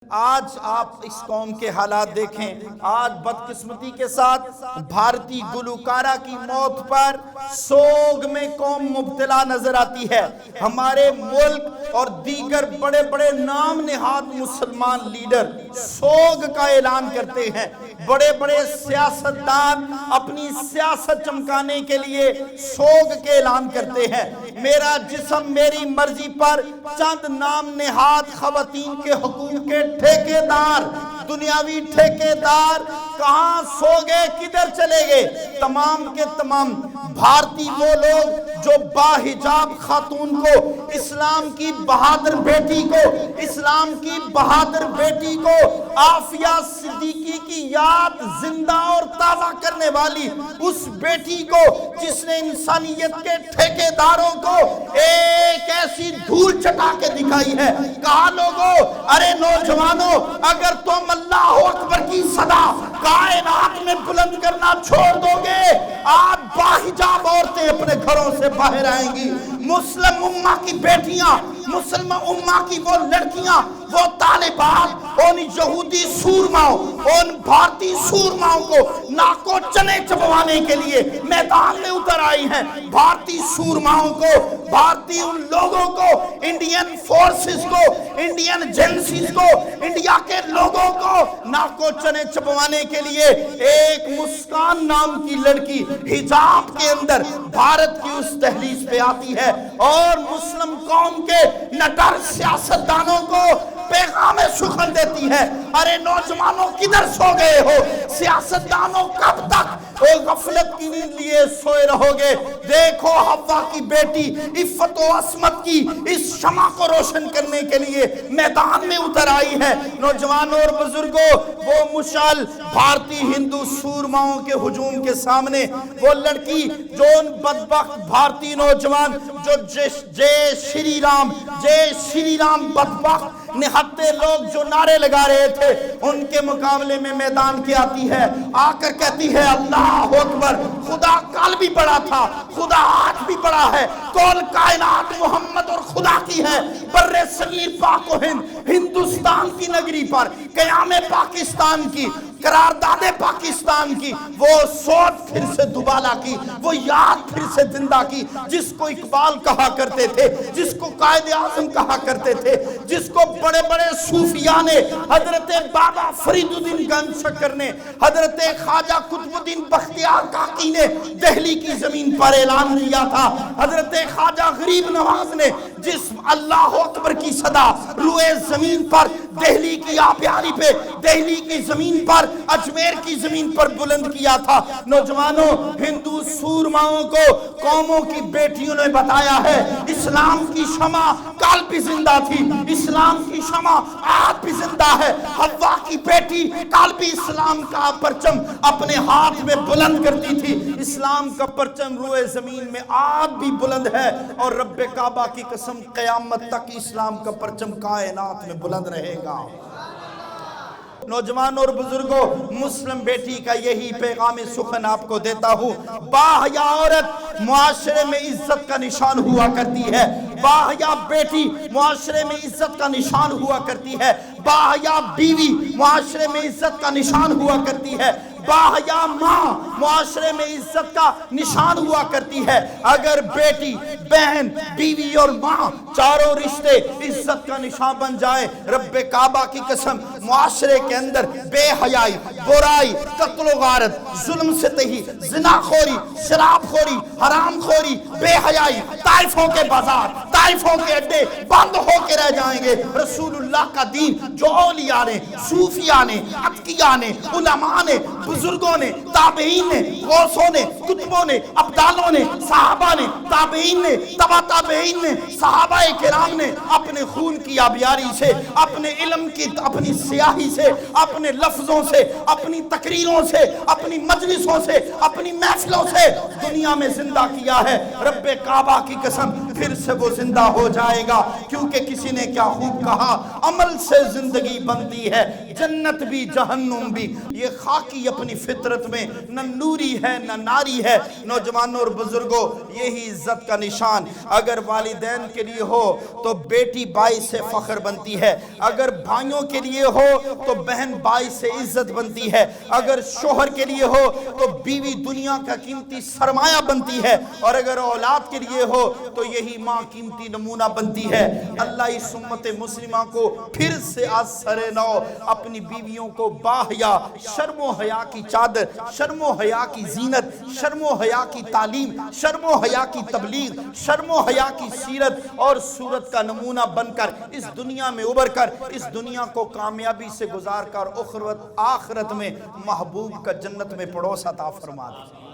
آج آپ اس قوم کے حالات دیکھیں، آج بدقسمتی کے ساتھ بھارتی گلوکارہ کی موت پر سوگ میں قوم مبتلا نظر آتی ہے۔ ہمارے ملک اور دیگر بڑے بڑے نام نہاد مسلمان لیڈر سوگ کا اعلان کرتے ہیں۔ بڑے بڑے سیاستدان اپنی سیاست چمکانے کے لیے سوگ کے اعلان کرتے ہیں۔ میرا جسم میری مرضی پر چند نام نہاد خواتین کے حقوق کے ٹھیکیدار، دنیاوی ٹھیکیدار کہاں سو گئے، کدھر چلے گئے؟ تمام کے تمام بھارتی وہ لوگ جو باحجاب خاتون کو، اسلام کی بہادر بیٹی کو، اسلام کی بہادر بیٹی کو، عافیہ صدیقی کی یاد زندہ اور تازہ کرنے والی اس بیٹی کو جس نے انسانیت کے ٹھیکیداروں کو ایک ایسی دھول چٹا کے دکھائی ہے۔ کہا لوگوں، ارے نوجوانوں، اگر تم اللہ اکبر کی صدا کائنات میں بلند کرنا چھوڑ دو گے، آپ باحجاب عورتیں اپنے گھروں سے باہر آئیں گی۔ مسلم امہ کی بیٹیاں، مسلم امہ کی وہ لڑکیاں، وہ طالبات ان یہودی سورماؤں، ان بھارتی سورماؤں کو ناکو چنے چبوانے کے لیے میدان میں اتر آئی ہیں۔ بھارتی سورماؤں کو، بھارتی ان لوگوں کو، انڈین فورسز کو، انڈین ایجنسیز کو، انڈیا کے لوگوں کو ناکو چنے چبوانے کے لیے ایک مسکان نام کی لڑکی حجاب کے اندر بھارت کی اس دہلیز پہ آتی ہے اور مسلم قوم کے نڈر سیاستدانوں کو پیغام سخن دیتی ہے۔ ارے نوجوانوں، کدھر سو گئے ہو؟ سیاستدانوں، کب تک غفلت کی نیند لیے سوئے رہو گے؟ دیکھو، حوا کی بیٹی عفت و عصمت کی اس شمع کو روشن کرنے کے لیے میدان میں اتر آئی ہے۔ نوجوانوں اور بزرگوں، وہ مشعل بھارتی ہندو سورماؤں کے ہجوم کے سامنے وہ لڑکی جو ان بدبخت بھارتی نوجوان جو جے شری رام بدبخت نہتے لوگ جو نعرے لگا رہے تھے، ان کے مقابلے میں میدان کی آتی ہے، آ کر کہتی ہے اللہ اکبر، خدا کل بھی بڑا تھا، خدا آج بھی بڑا ہے، کل کائنات محمد اور خدا کی ہے۔ بر صغیر پاک و ہند، ہندوستان کی نگری پر قیام پاکستان کی، قرارداد پاکستان کی وہ سوچ پھر سے دوبالا کی، وہ یاد پھر سے زندہ کی، جس کو اقبال کہا کرتے تھے، جس کو قائد اعظم کہا کرتے تھے، جس کو بڑے بڑے صوفیاء نے، حضرت بابا فرید الدین گنج شکر نے، حضرت خواجہ قطب الدین بختیار کاکی نے دہلی کی زمین پر اعلان کیا تھا، حضرت خواجہ غریب نواز نے جس اللہ اکبر کی صدا روئے زمین پر دہلی کی آبیاری پہ، دہلی کی زمین پر، اجمیر کی زمین پر بلند کیا تھا۔ نوجوانوں، ہندو سورماؤں کو قوموں کی بیٹیوں نے بتایا ہے، اسلام کی شمع کل بھی زندہ تھی، اسلام کی شمع آج بھی زندہ ہے۔ حوا کی بیٹی کل بھی اسلام کا پرچم اپنے ہاتھ میں بلند کرتی تھی، اسلام کا پرچم روئے زمین میں آج بھی بلند ہے، اور رب کعبہ کی قسم قیامت تک اسلام کا پرچم کائنات میں بلند رہے گا۔ نوجوان اور بزرگوں، مسلم بیٹی کا یہی پیغام سخن آپ کو دیتا ہوں۔ باحیا عورت معاشرے میں عزت کا نشان ہوا کرتی ہے، باحیا بیٹی معاشرے میں عزت کا نشان ہوا کرتی ہے، باحیا بیوی معاشرے میں عزت کا نشان ہوا کرتی ہے، باحیا ماں معاشرے میں عزت کا نشان ہوا کرتی ہے۔ اگر بیٹی، بہن، بیوی اور ماں چاروں رشتے عزت کا نشان بن جائے، رب کعبہ کی قسم معاشرے کے اندر بے حیائی، برائی، قتل و غارت، ظلم ستہی، زنا خوری، شراب خوری، حرام خوری، بے حیائی، طائفوں کے بازار، طائفوں کے اڈے بند ہو کے رہ جائیں گے۔ رسول اللہ کا دین جو اولیاء نے، صوفیاء نے، اتقیاء نے، علماء نے، بزرگوں نے، تابعین نے، غوثوں نے، کتبوں نے، ابدالوں نے، صحابہ نے، تابعین نے، تبع تابعین نے، صحابہ کرام نے اپنے خون کی آبیاری سے، اپنے علم کی، اپنی سیاست حیائی سے، اپنے لفظوں سے، اپنی تقریروں سے، اپنی مجلسوں سے، اپنی محفلوں سے دنیا میں زندہ کیا ہے، رب کعبہ کی قسم پھر سے وہ زندہ ہو جائے گا، کیونکہ کسی نے کیا خوب کہا، عمل سے زندگی بنتی ہے، جنت بھی جہنم بھی۔ یہ خاکی اپنی فطرت میں نہ نوری ہے نہ ناری ہے۔ نوجوانوں اور بزرگوں، یہی عزت کا نشان، اگر والدین کے لیے ہو تو بیٹی بائی سے فخر بنتی ہے، اگر بھائیوں کے لیے ہو تو بہن بائی سے عزت بنتی ہے، اگر شوہر کے لیے ہو تو بیوی دنیا کا قیمتی سرمایہ بنتی ہے، اور اگر اولاد کے لیے ہو تو یہی ماں قیمتی نمونہ بنتی ہے۔ اللہ اس امت مسلمہ کو پھر سے آج سر نو اپنی بیویوں کو باحیا شرم و حیا کی چادر، شرم و حیا کی زینت، شرم و حیا کی تعلیم، شرم و حیا کی تبلیغ، شرم و حیا کی سیرت اور صورت کا نمونہ بن کر اس دنیا میں ابھر کر اس دنیا کو کامیابی سے گزار کر آخرت میں محبوب کا جنت میں پڑوس عطا فرما دے۔